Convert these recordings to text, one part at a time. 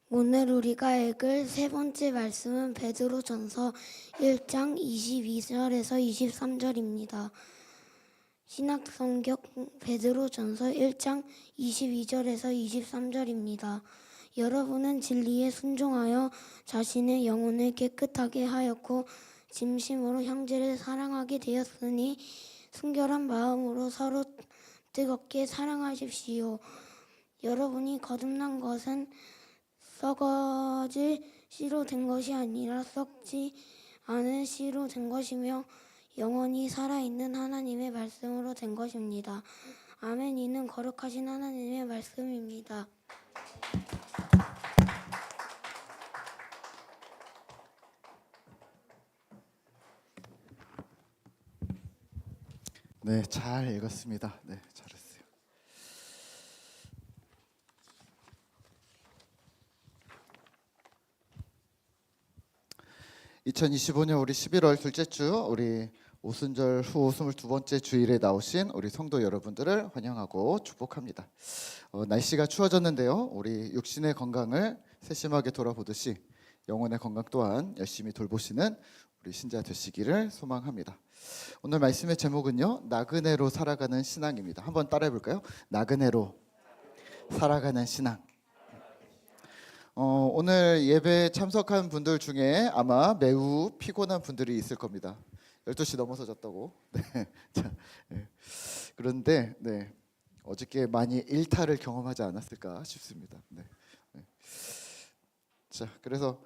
오늘 우리가 읽을 세 번째 말씀은 베드로전서 1장 22절에서 23절입니다. 신약성경 베드로전서 1장 22절에서 23절입니다. 여러분은 진리에 순종하여 자신의 영혼을 깨끗하게 하였고 진심으로 형제를 사랑하게 되었으니 순결한 마음으로 서로 뜨겁게 사랑하십시오. 여러분이 거듭난 것은 썩어질 씨로 된 것이 아니라 썩지 않은 씨로 된 것이며 영원히 살아있는 하나님의 말씀으로 된 것입니다. 아멘. 이는 거룩하신 하나님의 말씀입니다. 네, 잘 읽었습니다. 네, 잘했어요. 2025년 우리 11월 둘째 주 우리 오순절 후 22번째 주일에 나오신 우리 성도 여러분들을 환영하고 축복합니다. 날씨가 추워졌는데요. 우리 육신의 건강을 세심하게 돌아보듯이 영혼의 건강 또한 열심히 돌보시는 우리 신자 되시기를 소망합니다. 오늘 말씀의 제목은요, 나그네로 살아가는 신앙입니다. 한번 따라해 볼까요? 나그네로 살아가는 신앙. 오늘 예배에 참석한 분들 중에 아마 매우 피곤한 분들이 있을 겁니다. 12시 넘어서 잤다고. 네. 자, 네. 그런데 네. 어저께 많이 일탈을 경험하지 않았을까 싶습니다. 네. 네. 자, 그래서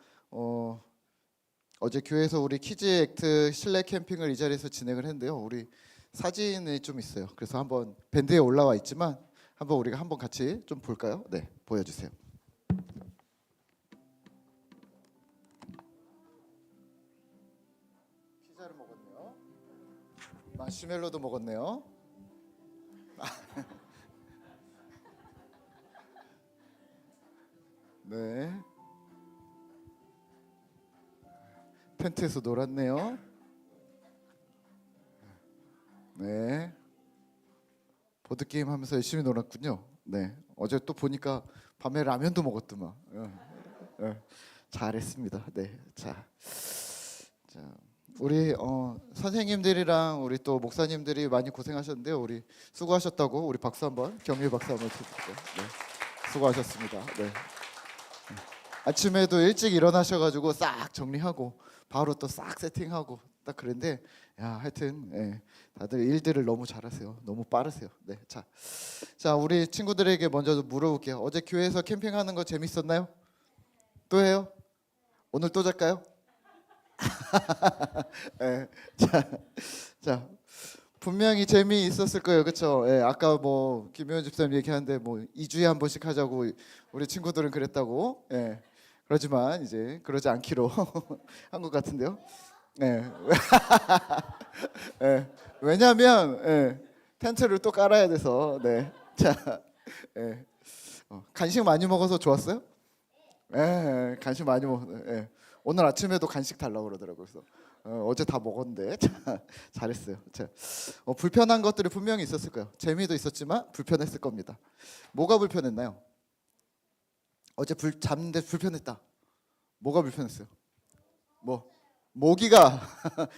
어제 교회에서 우리 키즈 액트 실내 캠핑을 이 자리에서 진행을 했는데요. 우리 사진이 좀 있어요. 그래서 한번 밴드에 올라와 있지만 한번 우리가 한번 같이 좀 볼까요? 네, 보여주세요. 피자를 먹었네요. 마시멜로도 먹었네요. 네. 텐트에서 놀았네요. 네. 보드 게임 하면서 열심히 놀았군요. 네. 어제 또 보니까 밤에 라면도 먹었더만. 잘했습니다. 네. 자, 우리 선생님들이랑 우리 또 목사님들이 많이 고생하셨는데요. 우리 수고하셨다고 우리 박수 한번 격려 박수 한번 드릴게요. 네. 수고하셨습니다. 네. 아침에도 일찍 일어나셔가지고 싹 정리하고 바로 또 싹 세팅하고 딱 그랬는데 야 하여튼 예, 다들 일들을 너무 잘하세요. 너무 빠르세요. 네, 자 우리 친구들에게 먼저 물어볼게요. 어제 교회에서 캠핑하는 거 재밌었나요? 또 해요? 오늘 또 잘까요? 예, 자 분명히 재미있었을 거예요. 그렇죠? 예, 아까 뭐 김효연 집사님 얘기하는데 뭐 2주에 한 번씩 하자고 우리 친구들은 그랬다고. 예. 그러지만 이제 그러지 않기로 한 것 같은데요. 예. 예. 왜냐하면 텐트를 또 깔아야 돼서. 네. 자, 예. 간식 많이 먹어서 좋았어요? 예, 간식 많이 먹. 예. 오늘 아침에도 간식 달라고 그러더라고요. 그래서 어제 다 먹었는데 잘했어요. 자, 불편한 것들이 분명히 있었을 거예요. 재미도 있었지만 불편했을 겁니다. 뭐가 불편했나요? 어제 잤는데 불편했다. 뭐가 불편했어요? 뭐 모기가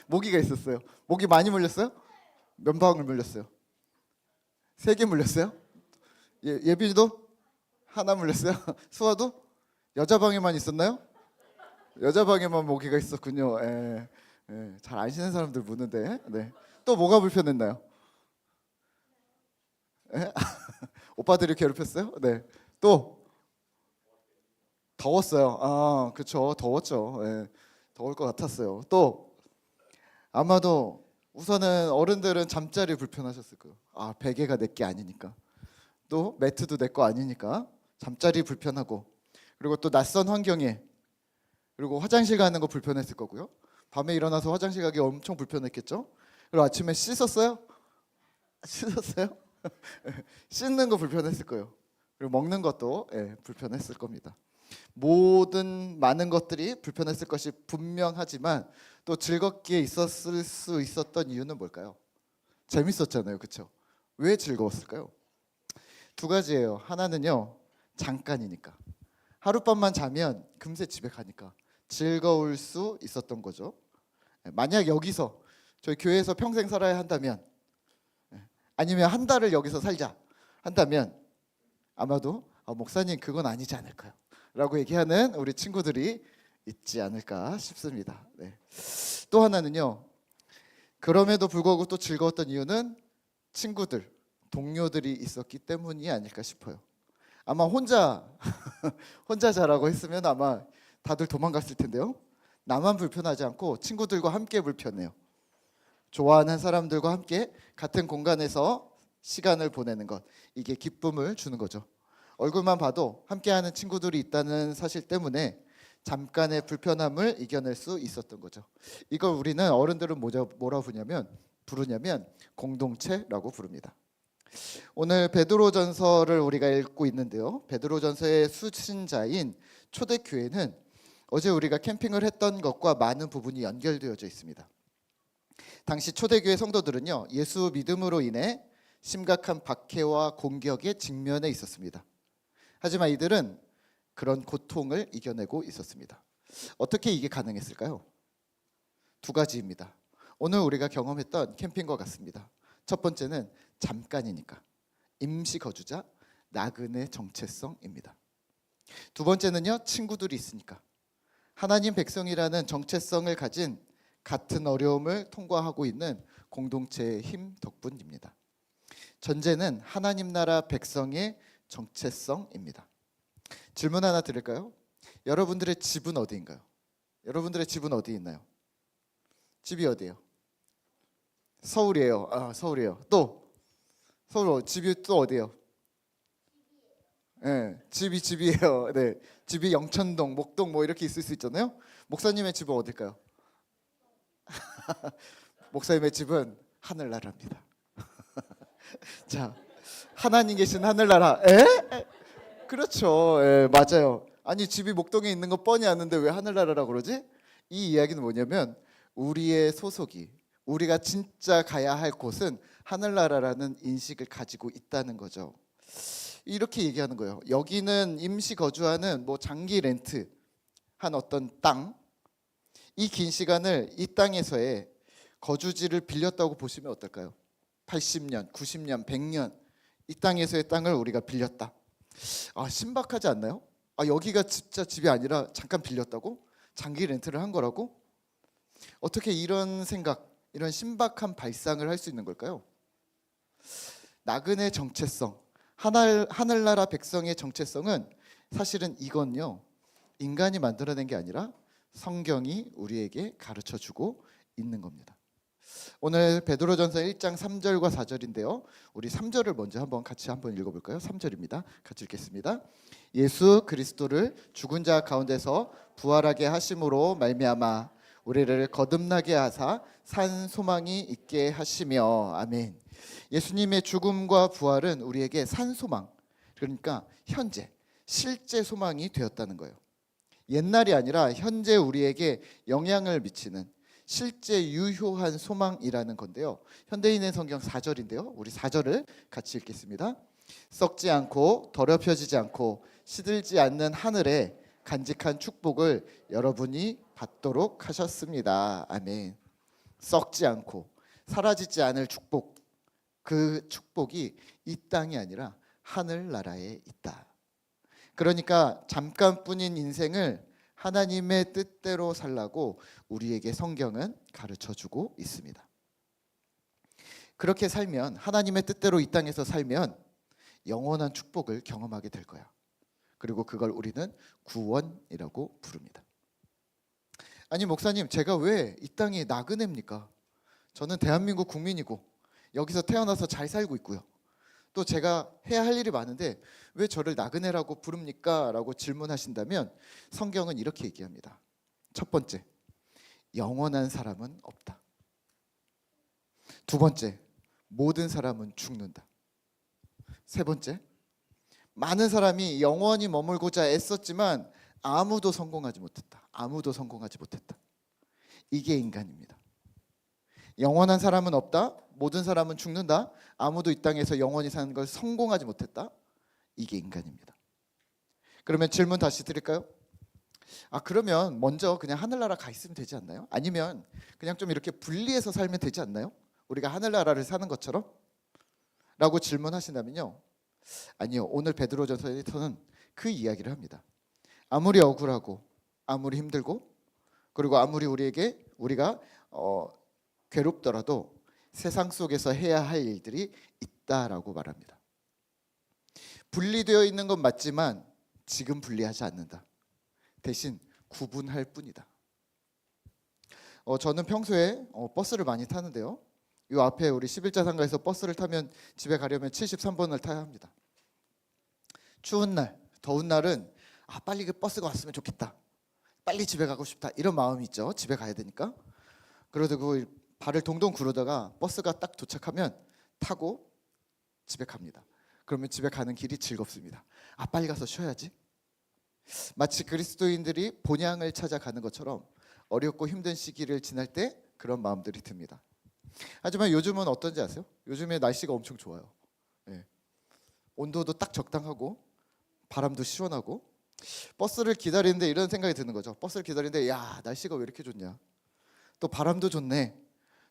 모기가 있었어요. 모기 많이 물렸어요? 몇 방울 물렸어요? 3개 물렸어요? 예빈이도 하나 물렸어요? 수아도 여자 방에만 있었나요? 여자 방에만 모기가 있었군요. 잘 안 쉬는 사람들 무는데. 네. 또 뭐가 불편했나요? 오빠들이 괴롭혔어요? 네. 또 더웠어요. 아, 그렇죠. 더웠죠. 예. 더울 것 같았어요. 또 아마도 우선은 어른들은 잠자리 불편하셨을 거예요. 아, 베개가 내 게 아니니까. 또 매트도 내 거 아니니까 잠자리 불편하고, 그리고 또 낯선 환경에, 그리고 화장실 가는 거 불편했을 거고요. 밤에 일어나서 화장실 가기 엄청 불편했겠죠. 그리고 아침에 씻었어요? 씻었어요? 씻는 거 불편했을 거예요. 그리고 먹는 것도 불편했을 겁니다. 모든 많은 것들이 불편했을 것이 분명하지만 또 즐겁게 있었을 수 있었던 이유는 뭘까요? 재밌었잖아요. 그렇죠? 왜 즐거웠을까요? 두 가지예요. 하나는요, 잠깐이니까. 하룻밤만 자면 금세 집에 가니까 즐거울 수 있었던 거죠. 만약 여기서 저희 교회에서 평생 살아야 한다면, 아니면 한 달을 여기서 살자 한다면 아마도 목사님 그건 아니지 않을까요? 라고 얘기하는 우리 친구들이 있지 않을까 싶습니다. 네. 또 하나는요. 그럼에도 불구하고 또 즐거웠던 이유는 친구들, 동료들이 있었기 때문이 아닐까 싶어요. 아마 혼자 자라고 했으면 아마 다들 도망갔을 텐데요. 나만 불편하지 않고 친구들과 함께 불편해요. 좋아하는 사람들과 함께 같은 공간에서 시간을 보내는 것, 이게 기쁨을 주는 거죠. 얼굴만 봐도 함께하는 친구들이 있다는 사실 때문에 잠깐의 불편함을 이겨낼 수 있었던 거죠. 이걸 우리는 어른들은 뭐라 부르냐면 공동체라고 부릅니다. 오늘 베드로전서를 우리가 읽고 있는데요. 베드로전서의 수신자인 초대교회는 어제 우리가 캠핑을 했던 것과 많은 부분이 연결되어져 있습니다. 당시 초대교회 성도들은요, 예수 믿음으로 인해 심각한 박해와 공격에 직면해 있었습니다. 하지만 이들은 그런 고통을 이겨내고 있었습니다. 어떻게 이게 가능했을까요? 두 가지입니다. 오늘 우리가 경험했던 캠핑과 같습니다. 첫 번째는 잠깐이니까, 임시 거주자, 나그네 정체성입니다. 두 번째는요, 친구들이 있으니까, 하나님 백성이라는 정체성을 가진 같은 어려움을 통과하고 있는 공동체의 힘 덕분입니다. 전제는 하나님 나라 백성의 정체성입니다. 질문 하나 드릴까요? 여러분들의 집은 어디인가요? 여러분들의 집은 어디 있나요? 집이 어디예요? 서울이에요. 서울이에요. 또 서울 집이 또 어디예요? 네, 집이에요. 네, 집이 영천동, 목동 뭐 이렇게 있을 수 있잖아요. 목사님의 집은 어딜까요? 목사님의 집은 하늘나라입니다. 자, 하나님 계신 하늘나라. 그렇죠. 맞아요. 아니 집이 목동에 있는 거 뻔히 아는데 왜 하늘나라라고 그러지? 이 이야기는 뭐냐면 우리의 소속이, 우리가 진짜 가야 할 곳은 하늘나라라는 인식을 가지고 있다는 거죠. 이렇게 얘기하는 거예요. 여기는 임시 거주하는 장기 렌트 한 어떤 땅, 이 긴 시간을 이 땅에서의 거주지를 빌렸다고 보시면 어떨까요? 80년, 90년, 100년 이 땅에서의 땅을 우리가 빌렸다. 신박하지 않나요? 여기가 진짜 집이 아니라 잠깐 빌렸다고? 장기 렌트를 한 거라고? 어떻게 이런 생각, 이런 신박한 발상을 할 수 있는 걸까요? 나그네 정체성, 하늘나라 백성의 정체성은 사실은 이건요, 인간이 만들어낸 게 아니라 성경이 우리에게 가르쳐주고 있는 겁니다. 오늘 베드로전서 1장 3절과 4절인데요. 우리 3절을 먼저 같이 읽어볼까요? 3절입니다. 같이 읽겠습니다. 예수 그리스도를 죽은 자 가운데서 부활하게 하심으로 말미암아 우리를 거듭나게 하사 산 소망이 있게 하시며. 아멘. 예수님의 죽음과 부활은 우리에게 산 소망, 그러니까 현재, 실제 소망이 되었다는 거예요. 옛날이 아니라 현재 우리에게 영향을 미치는 실제 유효한 소망이라는 건데요. 현대인의 성경 4절인데요. 우리 4절을 같이 읽겠습니다. 썩지 않고 더럽혀지지 않고 시들지 않는 하늘에 간직한 축복을 여러분이 받도록 하셨습니다. 아멘. 썩지 않고 사라지지 않을 축복, 그 축복이 이 땅이 아니라 하늘나라에 있다. 그러니까 잠깐뿐인 인생을 하나님의 뜻대로 살라고 우리에게 성경은 가르쳐주고 있습니다. 그렇게 살면, 하나님의 뜻대로 이 땅에서 살면 영원한 축복을 경험하게 될 거야. 그리고 그걸 우리는 구원이라고 부릅니다. 아니 목사님, 제가 왜 이 땅이 나그네입니까? 저는 대한민국 국민이고 여기서 태어나서 잘 살고 있고요. 또 제가 해야 할 일이 많은데 왜 저를 나그네라고 부릅니까? 라고 질문하신다면 성경은 이렇게 얘기합니다. 첫 번째, 영원한 사람은 없다. 두 번째, 모든 사람은 죽는다. 세 번째, 많은 사람이 영원히 머물고자 애썼지만 아무도 성공하지 못했다. 아무도 성공하지 못했다. 이게 인간입니다. 영원한 사람은 없다. 모든 사람은 죽는다. 아무도 이 땅에서 영원히 사는 걸 성공하지 못했다. 이게 인간입니다. 그러면 질문 다시 드릴까요? 그러면 먼저 그냥 하늘나라 가 있으면 되지 않나요? 아니면 그냥 좀 이렇게 분리해서 살면 되지 않나요? 우리가 하늘나라를 사는 것처럼? 라고 질문하신다면요, 아니요. 오늘 베드로전서에서는 그 이야기를 합니다. 아무리 억울하고 아무리 힘들고 그리고 아무리 우리가 괴롭더라도 세상 속에서 해야 할 일들이 있다라고 말합니다. 분리되어 있는 건 맞지만 지금 분리하지 않는다. 대신 구분할 뿐이다. 저는 평소에 버스를 많이 타는데요, 이 앞에 우리 11자 상가에서 버스를 타면 집에 가려면 73번을 타야 합니다. 추운 날, 더운 날은 빨리 그 버스가 왔으면 좋겠다, 빨리 집에 가고 싶다, 이런 마음이 있죠. 집에 가야 되니까. 그러다가 발을 동동 구르다가 버스가 딱 도착하면 타고 집에 갑니다. 그러면 집에 가는 길이 즐겁습니다. 빨리 가서 쉬어야지. 마치 그리스도인들이 본향을 찾아가는 것처럼 어렵고 힘든 시기를 지날 때 그런 마음들이 듭니다. 하지만 요즘은 어떤지 아세요? 요즘에 날씨가 엄청 좋아요. 온도도 딱 적당하고 바람도 시원하고, 버스를 기다리는데 이런 생각이 드는 거죠. 버스를 기다리는데 날씨가 왜 이렇게 좋냐, 또 바람도 좋네,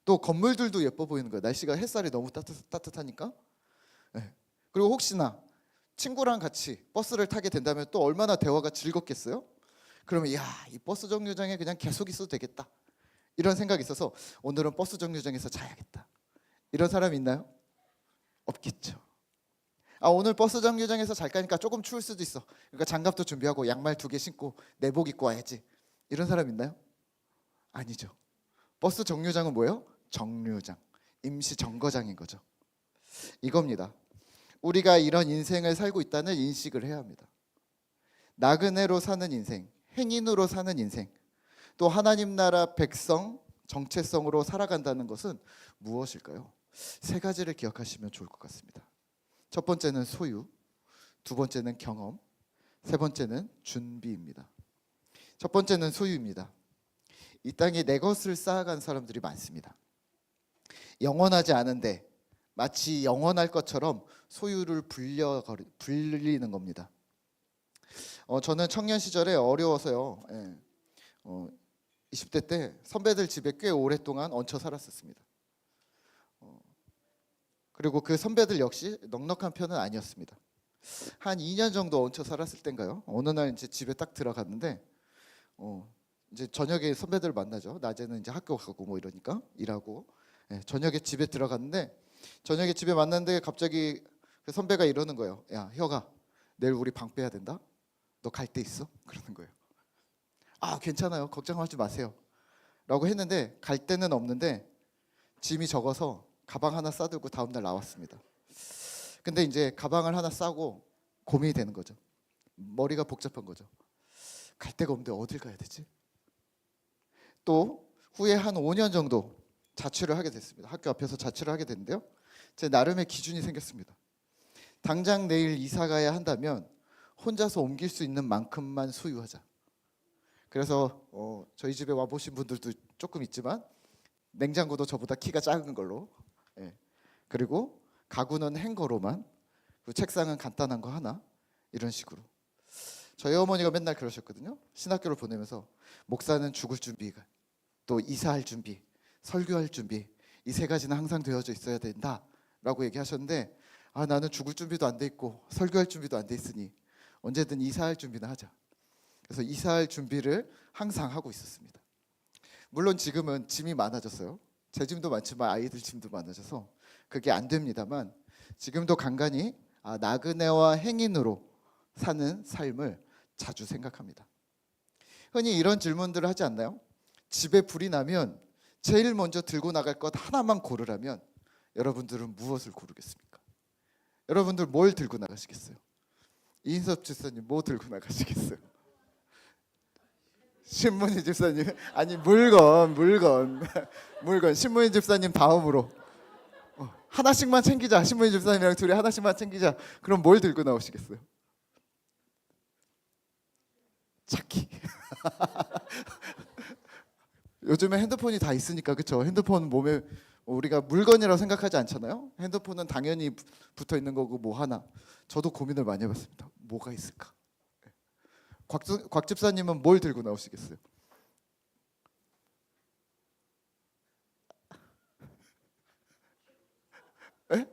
또 건물들도 예뻐 보이는 거예요. 날씨가 햇살이 너무 따뜻하니까. 그리고 혹시나 친구랑 같이 버스를 타게 된다면 또 얼마나 대화가 즐겁겠어요? 그러면 이 버스 정류장에 그냥 계속 있어도 되겠다, 이런 생각이 있어서 오늘은 버스 정류장에서 자야겠다, 이런 사람 있나요? 없겠죠. 오늘 버스 정류장에서 잘 가니까 조금 추울 수도 있어, 그러니까 장갑도 준비하고 양말 2개 신고 내복 입고 와야지, 이런 사람 있나요? 아니죠. 버스 정류장은 뭐예요? 정류장, 임시 정거장인 거죠. 이겁니다. 우리가 이런 인생을 살고 있다는 인식을 해야 합니다. 나그네로 사는 인생, 행인으로 사는 인생, 또 하나님 나라 백성, 정체성으로 살아간다는 것은 무엇일까요? 3가지를 기억하시면 좋을 것 같습니다. 첫 번째는 소유, 두 번째는 경험, 세 번째는 준비입니다. 첫 번째는 소유입니다. 이 땅에 내 것을 쌓아간 사람들이 많습니다. 영원하지 않은데 마치 영원할 것처럼 소유를 불리는 겁니다. 저는 청년 시절에 어려워서요, 20대 때 선배들 집에 꽤 오랫동안 얹혀 살았었습니다. 그리고 그 선배들 역시 넉넉한 편은 아니었습니다. 한 2년 정도 얹혀 살았을 땐가요, 어느 날 이제 집에 딱 들어갔는데 이제 저녁에 선배들 만나죠. 낮에는 이제 학교 가고 뭐 이러니까 일하고, 저녁에 집에 들어갔는데, 저녁에 집에 만났는데 갑자기 그 선배가 이러는 거예요. 야, 혁아, 내일 우리 방 빼야 된다. 너 갈 데 있어? 그러는 거예요. 괜찮아요, 걱정하지 마세요 라고 했는데, 갈 데는 없는데 짐이 적어서 가방 하나 싸들고 다음날 나왔습니다. 근데 이제 가방을 하나 싸고 고민이 되는 거죠. 머리가 복잡한 거죠. 갈 데가 없는데 어딜 가야 되지? 또 후에 한 5년 정도 자취를 하게 됐습니다. 학교 앞에서 자취를 하게 됐는데요, 제 나름의 기준이 생겼습니다. 당장 내일 이사 가야 한다면 혼자서 옮길 수 있는 만큼만 소유하자. 그래서 저희 집에 와보신 분들도 조금 있지만 냉장고도 저보다 키가 작은 걸로, 그리고 가구는 행거로만, 그리고 책상은 간단한 거 하나, 이런 식으로. 저희 어머니가 맨날 그러셨거든요. 신학교를 보내면서 목사는 죽을 준비, 또 이사할 준비, 설교할 준비, 이 3가지는 항상 되어져 있어야 된다라고 얘기하셨는데, 나는 죽을 준비도 안 돼 있고 설교할 준비도 안 돼 있으니 언제든 이사할 준비나 하자. 그래서 이사할 준비를 항상 하고 있었습니다. 물론 지금은 짐이 많아졌어요. 제 짐도 많지만 아이들 짐도 많아져서 그게 안 됩니다만, 지금도 간간히 나그네와 행인으로 사는 삶을 자주 생각합니다. 흔히 이런 질문들을 하지 않나요? 집에 불이 나면 제일 먼저 들고 나갈 것 하나만 고르라면 여러분들은 무엇을 고르겠습니까? 여러분들 뭘 들고 나가시겠어요? 이인섭 집사님 뭐 들고 나가시겠어요? 신문희 집사님, 아니 물건 신문희 집사님 다음으로 하나씩만 챙기자. 신문희 집사님이랑 둘이 하나씩만 챙기자. 그럼 뭘 들고 나오시겠어요? 차키. 요즘에 핸드폰이 다 있으니까, 그렇죠? 핸드폰 몸에 우리가 물건이라고 생각하지 않잖아요. 핸드폰은 당연히 붙어 있는 거고 뭐 하나. 저도 고민을 많이 해봤습니다. 뭐가 있을까? 곽 집사님은 뭘 들고 나오시겠어요? 에?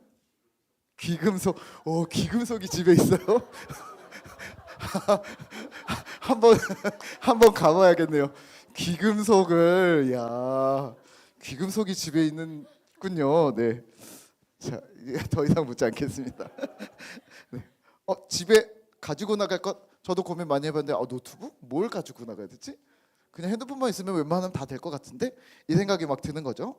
귀금속. 귀금속이 집에 있어요? 한번 한번 가봐야겠네요. 귀금속을 귀금속이 집에 있는군요. 네. 자, 이제 더 이상 묻지 않겠습니다. 네. 집에 가지고 나갈 것 저도 고민 많이 해봤는데 노트북 뭘 가지고 나가야 되지? 그냥 핸드폰만 있으면 웬만하면 다 될 것 같은데 이 생각이 막 드는 거죠.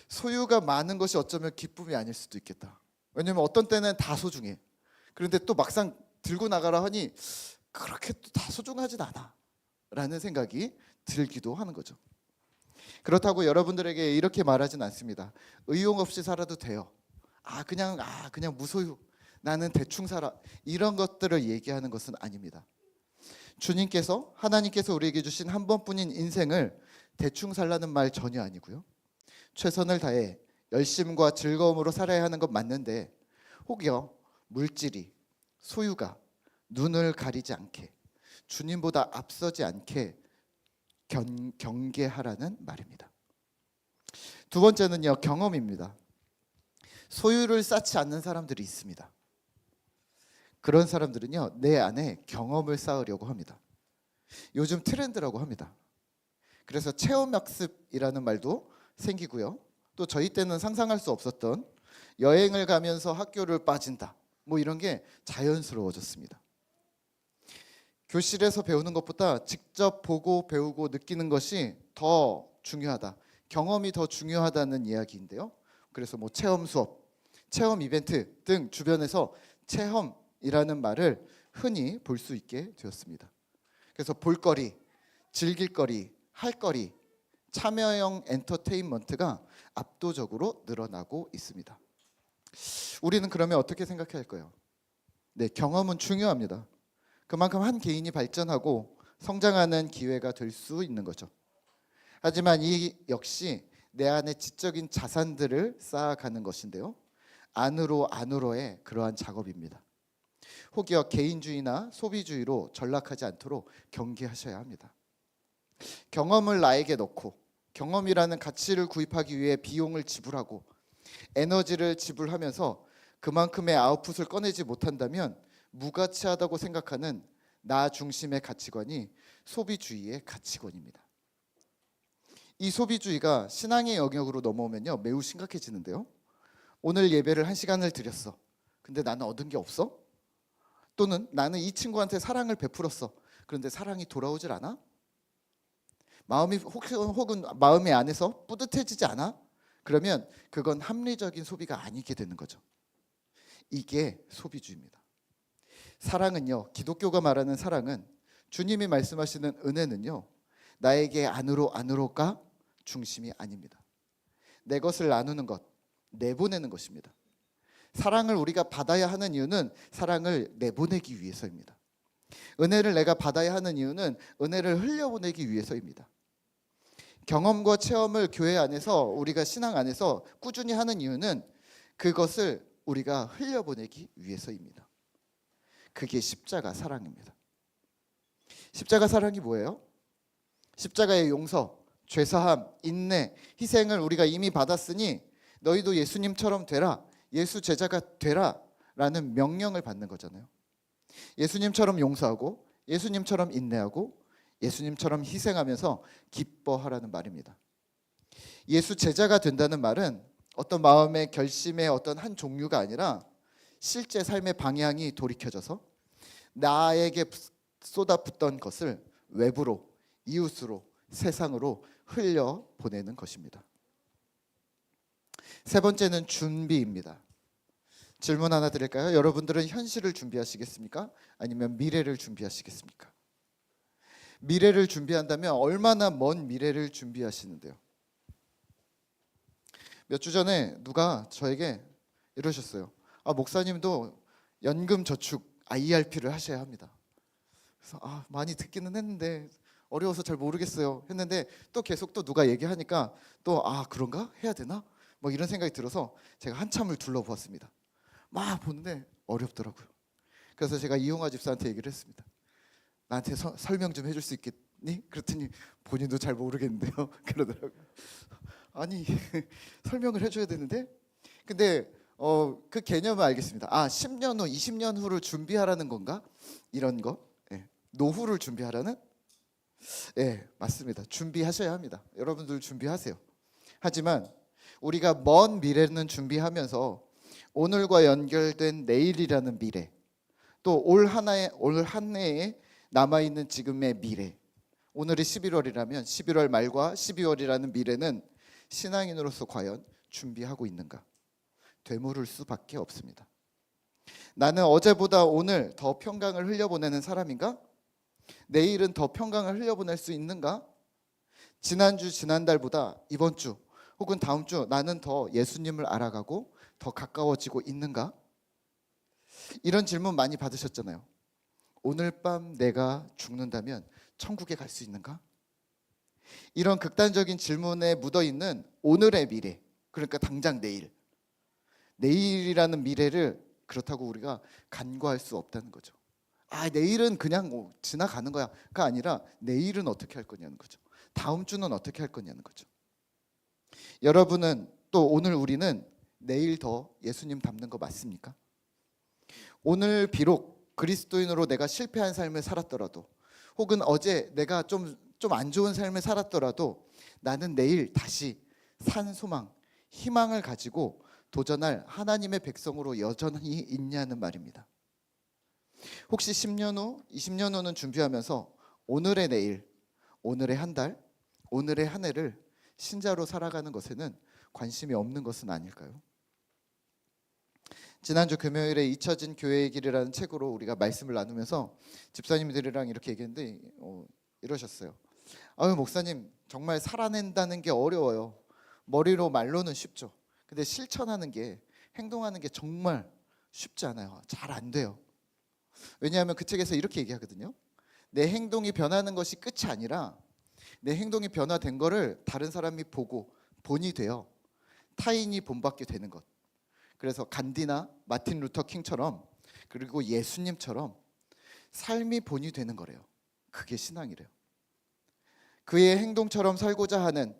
소유가 많은 것이 어쩌면 기쁨이 아닐 수도 있겠다. 왜냐면 어떤 때는 다 소중해. 그런데 또 막상 들고 나가라 하니 그렇게 또 다 소중하진 않아 라는 생각이 들기도 하는 거죠. 그렇다고 여러분들에게 이렇게 말하진 않습니다. 의용 없이 살아도 돼요. 그냥 무소유, 나는 대충 살아, 이런 것들을 얘기하는 것은 아닙니다. 주님께서, 하나님께서 우리에게 주신 한 번뿐인 인생을 대충 살라는 말 전혀 아니고요. 최선을 다해 열심과 즐거움으로 살아야 하는 건 맞는데 혹여 물질이, 소유가 눈을 가리지 않게, 주님보다 앞서지 않게 경계하라는 말입니다. 두 번째는요, 경험입니다. 소유를 쌓지 않는 사람들이 있습니다. 그런 사람들은요, 내 안에 경험을 쌓으려고 합니다. 요즘 트렌드라고 합니다. 그래서 체험학습이라는 말도 생기고요. 또 저희 때는 상상할 수 없었던 여행을 가면서 학교를 빠진다, 뭐 이런 게 자연스러워졌습니다. 교실에서 배우는 것보다 직접 보고 배우고 느끼는 것이 더 중요하다, 경험이 더 중요하다는 이야기인데요. 그래서 뭐 체험 수업, 체험 이벤트 등 주변에서 체험이라는 말을 흔히 볼 수 있게 되었습니다. 그래서 볼거리, 즐길거리, 할거리, 참여형 엔터테인먼트가 압도적으로 늘어나고 있습니다. 우리는 그러면 어떻게 생각해야 할까요? 네, 경험은 중요합니다. 그만큼 한 개인이 발전하고 성장하는 기회가 될 수 있는 거죠. 하지만 이 역시 내 안에 지적인 자산들을 쌓아가는 것인데요. 안으로의 그러한 작업입니다. 혹여 개인주의나 소비주의로 전락하지 않도록 경계하셔야 합니다. 경험을 나에게 넣고 경험이라는 가치를 구입하기 위해 비용을 지불하고 에너지를 지불하면서 그만큼의 아웃풋을 꺼내지 못한다면 무가치하다고 생각하는 나 중심의 가치관이 소비주의의 가치관입니다. 이 소비주의가 신앙의 영역으로 넘어오면요, 매우 심각해지는데요. 오늘 예배를 1시간을 드렸어. 근데 나는 얻은 게 없어? 또는 나는 이 친구한테 사랑을 베풀었어. 그런데 사랑이 돌아오질 않아? 마음이 혹은 마음의 안에서 뿌듯해지지 않아? 그러면 그건 합리적인 소비가 아니게 되는 거죠. 이게 소비주의입니다. 사랑은요, 기독교가 말하는 사랑은, 주님이 말씀하시는 은혜는요, 나에게 안으로가 중심이 아닙니다. 내 것을 나누는 것, 내보내는 것입니다. 사랑을 우리가 받아야 하는 이유는 사랑을 내보내기 위해서입니다. 은혜를 내가 받아야 하는 이유는 은혜를 흘려보내기 위해서입니다. 경험과 체험을 교회 안에서, 우리가 신앙 안에서 꾸준히 하는 이유는 그것을 우리가 흘려보내기 위해서입니다. 그게 십자가 사랑입니다. 십자가 사랑이 뭐예요? 십자가의 용서, 죄사함, 인내, 희생을 우리가 이미 받았으니 너희도 예수님처럼 되라, 예수 제자가 되라 라는 명령을 받는 거잖아요. 예수님처럼 용서하고 예수님처럼 인내하고 예수님처럼 희생하면서 기뻐하라는 말입니다. 예수 제자가 된다는 말은 어떤 마음의 결심의 어떤 한 종류가 아니라 실제 삶의 방향이 돌이켜져서 나에게 쏟아붓던 것을 외부로, 이웃으로, 세상으로 흘려보내는 것입니다. 세 번째는 준비입니다. 질문 하나 드릴까요? 여러분들은 현실을 준비하시겠습니까? 아니면 미래를 준비하시겠습니까? 미래를 준비한다면 얼마나 먼 미래를 준비하시는데요? 몇 주 전에 누가 저에게 이러셨어요. 목사님도 연금저축 IRP를 하셔야 합니다. 그래서 많이 듣기는 했는데 어려워서 잘 모르겠어요 했는데, 또 계속 또 누가 얘기하니까 또 그런가? 해야 되나? 뭐 이런 생각이 들어서 제가 한참을 둘러보았습니다. 막 보는데 어렵더라고요. 그래서 제가 이용화 집사한테 얘기를 했습니다. 나한테 설명 좀 해줄 수 있겠니? 그랬더니 본인도 잘 모르겠는데요. 그러더라고요. 아니 설명을 해줘야 되는데. 근데 그 개념을 알겠습니다. 10년 후, 20년 후를 준비하라는 건가? 이런 거. 예. 노후를 준비하라는? 예, 맞습니다. 준비하셔야 합니다. 여러분들 준비하세요. 하지만 우리가 먼 미래는 준비하면서 오늘과 연결된 내일이라는 미래, 또 올 한 해에 남아 있는 지금의 미래. 오늘이 11월이라면 11월 말과 12월이라는 미래는 신앙인으로서 과연 준비하고 있는가? 되물을 수밖에 없습니다. 나는 어제보다 오늘 더 평강을 흘려보내는 사람인가? 내일은 더 평강을 흘려보낼 수 있는가? 지난주 지난달보다 이번 주 혹은 다음 주 나는 더 예수님을 알아가고 더 가까워지고 있는가? 이런 질문 많이 받으셨잖아요. 오늘 밤 내가 죽는다면 천국에 갈 수 있는가? 이런 극단적인 질문에 묻어있는 오늘의 미래, 그러니까 당장 내일이라는 미래를 그렇다고 우리가 간과할 수 없다는 거죠. 내일은 그냥 지나가는 거야가 아니라 내일은 어떻게 할 거냐는 거죠. 다음 주는 어떻게 할 거냐는 거죠. 여러분은 또 오늘 우리는 내일 더 예수님 닮는 거 맞습니까? 오늘 비록 그리스도인으로 내가 실패한 삶을 살았더라도 혹은 어제 내가 좀 안 좋은 삶을 살았더라도 나는 내일 다시 산 소망, 희망을 가지고 도전할 하나님의 백성으로 여전히 있냐는 말입니다. 혹시 10년 후, 20년 후는 준비하면서 오늘의 내일, 오늘의 한 달, 오늘의 한 해를 신자로 살아가는 것에는 관심이 없는 것은 아닐까요? 지난주 금요일에 잊혀진 교회의 길이라는 책으로 우리가 말씀을 나누면서 집사님들이랑 이렇게 얘기했는데 이러셨어요. 목사님, 정말 살아낸다는 게 어려워요. 머리로 말로는 쉽죠. 근데 실천하는 게, 행동하는 게 정말 쉽지 않아요. 잘 안 돼요. 왜냐하면 그 책에서 이렇게 얘기하거든요. 내 행동이 변하는 것이 끝이 아니라 내 행동이 변화된 거를 다른 사람이 보고 본이 돼요. 타인이 본받게 되는 것. 그래서 간디나 마틴 루터 킹처럼, 그리고 예수님처럼 삶이 본이 되는 거래요. 그게 신앙이래요. 그의 행동처럼 살고자 하는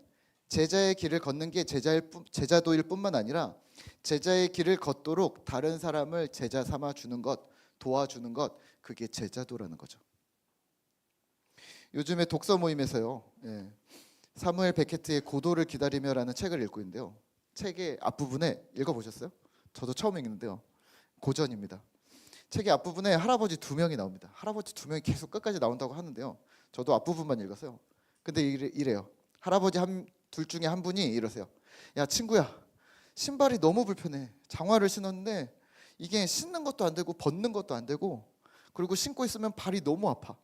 제자의 길을 걷는 게 제자도일 뿐만 아니라 제자의 길을 걷도록 다른 사람을 제자 삼아 주는 것, 도와주는 것, 그게 제자도라는 거죠. 요즘에 독서 모임에서요, 사무엘 베케트의 고도를 기다리며라는 책을 읽고 있는데요. 책의 앞부분에 읽어보셨어요? 저도 처음 읽는데요. 고전입니다. 책의 앞부분에 할아버지 2명이 나옵니다. 할아버지 2명이 계속 끝까지 나온다고 하는데요. 저도 앞부분만 읽었어요. 근데 이래요. 할아버지 둘 중에 한 분이 이러세요. 야 친구야, 신발이 너무 불편해. 장화를 신었는데 이게 신는 것도 안 되고 벗는 것도 안 되고, 그리고 신고 있으면 발이 너무 아파.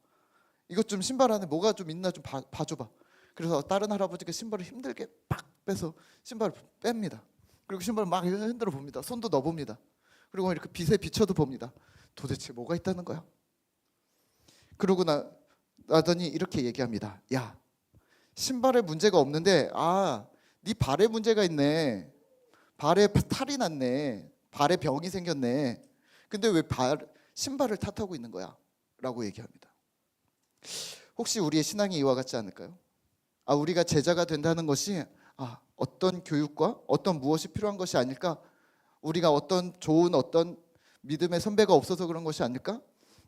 이것 좀 신발 안에 뭐가 좀 있나 좀 봐줘봐. 그래서 다른 할아버지가 신발을 힘들게 빡 빼서 신발을 뺍니다. 그리고 신발을 막 흔들어 봅니다. 손도 넣어봅니다. 그리고 이렇게 빛에 비춰도 봅니다. 도대체 뭐가 있다는 거야? 그러고 나더니 이렇게 얘기합니다. 야, 신발에 문제가 없는데 네 발에 문제가 있네. 발에 탈이 났네. 발에 병이 생겼네. 근데 왜 신발을 탓하고 있는 거야? 라고 얘기합니다. 혹시 우리의 신앙이 이와 같지 않을까요? 우리가 제자가 된다는 것이 어떤 교육과 어떤 무엇이 필요한 것이 아닐까? 우리가 어떤 좋은 어떤 믿음의 선배가 없어서 그런 것이 아닐까?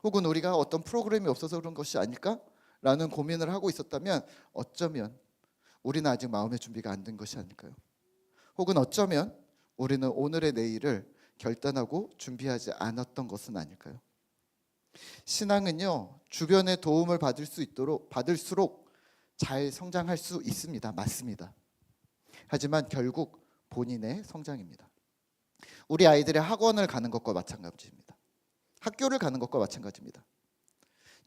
혹은 우리가 어떤 프로그램이 없어서 그런 것이 아닐까? 라는 고민을 하고 있었다면 어쩌면 우리는 아직 마음의 준비가 안 된 것이 아닐까요? 혹은 어쩌면 우리는 오늘의 내일을 결단하고 준비하지 않았던 것은 아닐까요? 신앙은요, 주변의 도움을 받을수록 잘 성장할 수 있습니다. 맞습니다. 하지만 결국 본인의 성장입니다. 우리 아이들의 학원을 가는 것과 마찬가지입니다. 학교를 가는 것과 마찬가지입니다.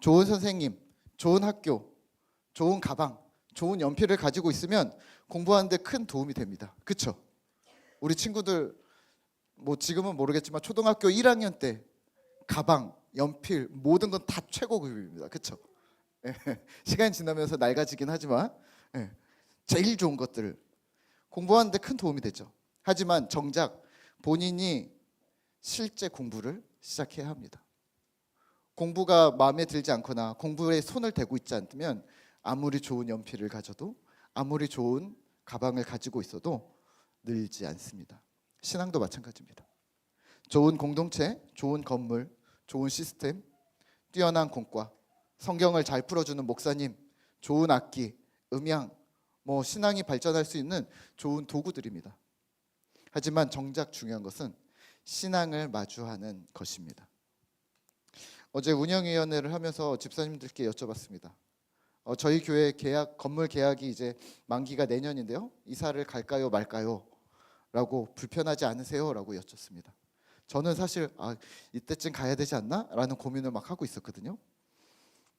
좋은 선생님, 좋은 학교, 좋은 가방, 좋은 연필을 가지고 있으면 공부하는 데 큰 도움이 됩니다. 그렇죠? 우리 친구들 지금은 모르겠지만 초등학교 1학년 때 가방, 연필 모든 건 다 최고급입니다. 그렇죠? 시간이 지나면서 낡아지긴 하지만 제일 좋은 것들을 공부하는 데 큰 도움이 되죠. 하지만 정작 본인이 실제 공부를 시작해야 합니다. 공부가 마음에 들지 않거나 공부에 손을 대고 있지 않으면 아무리 좋은 연필을 가져도 아무리 좋은 가방을 가지고 있어도 늘지 않습니다. 신앙도 마찬가지입니다. 좋은 공동체, 좋은 건물, 좋은 시스템, 뛰어난 공과, 성경을 잘 풀어주는 목사님, 좋은 악기, 음향, 신앙이 발전할 수 있는 좋은 도구들입니다. 하지만 정작 중요한 것은 신앙을 마주하는 것입니다. 어제 운영위원회를 하면서 집사님들께 여쭤봤습니다. 저희 교회 건물 계약이 이제 만기가 내년인데요. 이사를 갈까요 말까요? 라고 불편하지 않으세요? 라고 여쭙습니다. 저는 사실 이때쯤 가야 되지 않나? 라는 고민을 막 하고 있었거든요.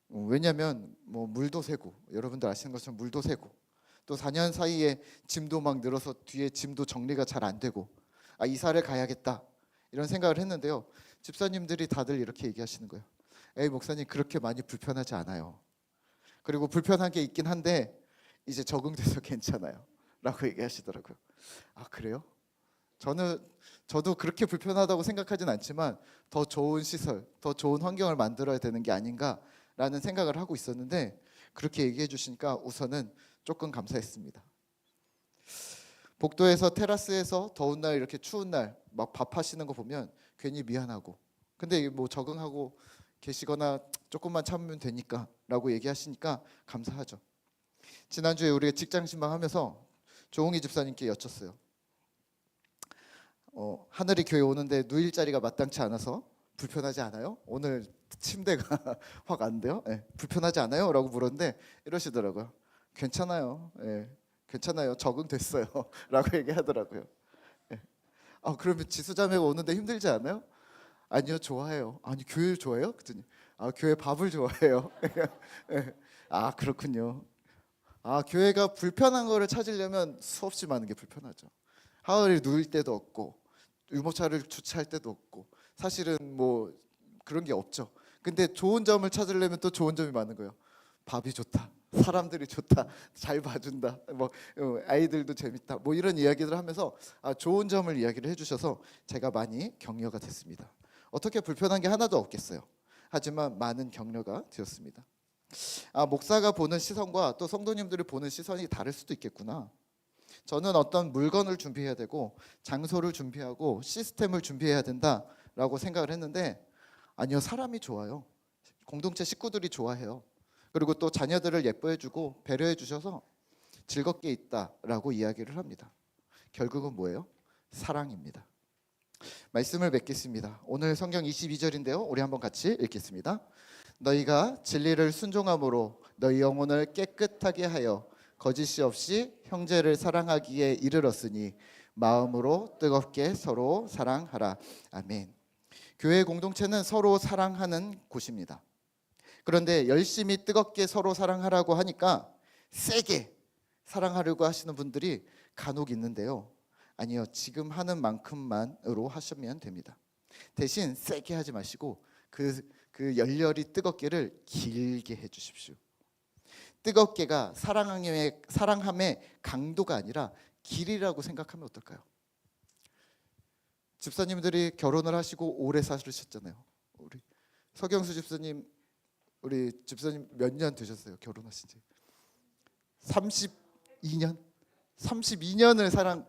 왜냐하면 물도 새고, 여러분들 아시는 것처럼 물도 새고, 또 4년 사이에 짐도 막 늘어서 뒤에 짐도 정리가 잘 안 되고, 이사를 가야겠다 이런 생각을 했는데요. 집사님들이 다들 이렇게 얘기하시는 거예요. 에이 목사님, 그렇게 많이 불편하지 않아요. 그리고 불편한 게 있긴 한데 이제 적응돼서 괜찮아요 라고 얘기하시더라고요. 그래요? 저도 그렇게 불편하다고 생각하진 않지만 더 좋은 시설, 더 좋은 환경을 만들어야 되는 게 아닌가라는 생각을 하고 있었는데, 그렇게 얘기해 주시니까 우선은 조금 감사했습니다. 복도에서 테라스에서 더운 날, 이렇게 추운 날 막 밥하시는 거 보면 괜히 미안하고, 근데 적응하고 계시거나 조금만 참으면 되니까 라고 얘기하시니까 감사하죠. 지난주에 우리가 직장 신방하면서 조홍희 집사님께 여쭸어요. 하늘이 교회 오는데 누일 자리가 마땅치 않아서 불편하지 않아요? 오늘 침대가 확 안 돼요? 불편하지 않아요? 라고 물었는데 이러시더라고요. 괜찮아요. 괜찮아요. 적응됐어요. 라고 얘기하더라고요. 그러면 지수자매가 오는데 힘들지 않아요? 아니요, 좋아해요. 아니, 교회를 좋아해요? 그랬더니 교회 밥을 좋아해요. 그렇군요. 교회가 불편한 거를 찾으려면 수없이 많은 게 불편하죠. 하을에 누일 때도 없고, 유모차를 주차할 때도 없고, 사실은 그런 게 없죠. 근데 좋은 점을 찾으려면 또 좋은 점이 많은 거예요. 밥이 좋다, 사람들이 좋다, 잘 봐준다, 아이들도 재밌다, 이런 이야기들을 하면서 좋은 점을 이야기를 해주셔서 제가 많이 격려가 됐습니다. 어떻게 불편한 게 하나도 없겠어요. 하지만 많은 격려가 되었습니다. 목사가 보는 시선과 또 성도님들이 보는 시선이 다를 수도 있겠구나. 저는 어떤 물건을 준비해야 되고 장소를 준비하고 시스템을 준비해야 된다라고 생각을 했는데, 아니요, 사람이 좋아요. 공동체 식구들이 좋아해요. 그리고 또 자녀들을 예뻐해주고 배려해주셔서 즐겁게 있다라고 이야기를 합니다. 결국은 뭐예요? 사랑입니다. 말씀을 맺겠습니다. 오늘 성경 22절인데요. 우리 한번 같이 읽겠습니다. 너희가 진리를 순종함으로 너희 영혼을 깨끗하게 하여 거짓이 없이 형제를 사랑하기에 이르렀으니 마음으로 뜨겁게 서로 사랑하라. 아멘. 교회 공동체는 서로 사랑하는 곳입니다. 그런데 열심히 뜨겁게 서로 사랑하라고 하니까 세게 사랑하려고 하시는 분들이 간혹 있는데요. 아니요, 지금 하는 만큼만으로 하시면 됩니다. 대신 세게 하지 마시고 그 열렬히 뜨겁게를 길게 해주십시오. 뜨겁게가 사랑함의 강도가 아니라 길이라고 생각하면 어떨까요? 집사님들이 결혼을 하시고 오래 사셨잖아요. 우리 서경수 집사님, 우리 집사님 몇 년 되셨어요? 결혼하신 지 32년? 32년을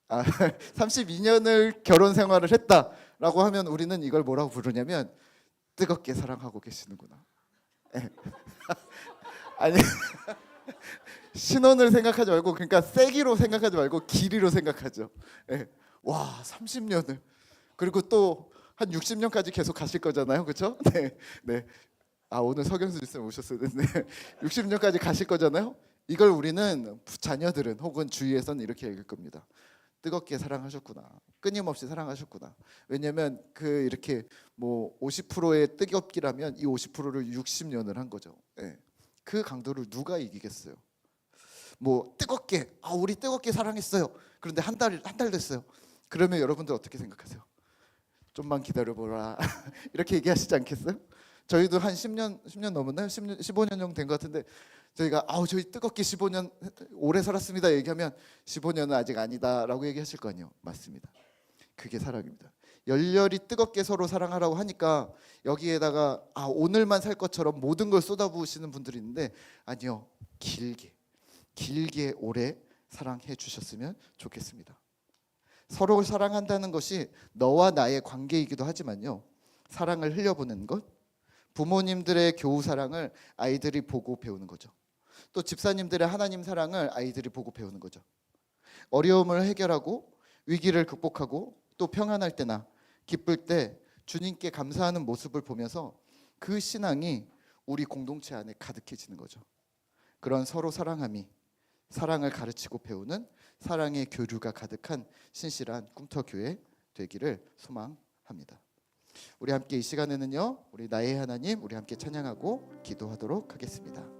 32년을 결혼 생활을 했다라고 하면 우리는 이걸 뭐라고 부르냐면 뜨겁게 사랑하고 계시는구나. 아니, 신혼을 생각하지 말고, 그러니까 세기로 생각하지 말고 길이로 생각하죠. 와, 30년을, 그리고 또 한 60년까지 계속 가실 거잖아요, 그렇죠? 네. 오늘 서경수 집사님 오셨어요. 네. 60년까지 가실 거잖아요. 이걸 우리는 자녀들은 혹은 주위에서는 이렇게 읽을 겁니다. 뜨겁게 사랑하셨구나. 끊임없이 사랑하셨구나. 왜냐하면 이렇게 50%의 뜨겁기라면 이 50%를 60년을 한 거죠. 그 강도를 누가 이기겠어요? 뜨겁게 우리 뜨겁게 사랑했어요. 그런데 한 달 됐어요. 그러면 여러분들 어떻게 생각하세요? 좀만 기다려보라. 이렇게 얘기하시지 않겠어요? 저희도 한 10년 넘었나요? 15년 정도 된 것 같은데 저희가 저희 뜨겁게 15년 오래 살았습니다 얘기하면 15년은 아직 아니다라고 얘기하실 거 아니에요. 맞습니다. 그게 사랑입니다. 열렬히 뜨겁게 서로 사랑하라고 하니까 여기에다가 오늘만 살 것처럼 모든 걸 쏟아부으시는 분들이 있는데 아니요. 길게 오래 사랑해 주셨으면 좋겠습니다. 서로 사랑한다는 것이 너와 나의 관계이기도 하지만요. 사랑을 흘려보내는 것, 부모님들의 교우 사랑을 아이들이 보고 배우는 거죠. 또 집사님들의 하나님 사랑을 아이들이 보고 배우는 거죠. 어려움을 해결하고 위기를 극복하고 또 평안할 때나 기쁠 때 주님께 감사하는 모습을 보면서 그 신앙이 우리 공동체 안에 가득해지는 거죠. 그런 서로 사랑함이 사랑을 가르치고 배우는 사랑의 교류가 가득한 신실한 꿈터교회 되기를 소망합니다. 우리 함께 이 시간에는요, 우리 나의 하나님 우리 함께 찬양하고 기도하도록 하겠습니다.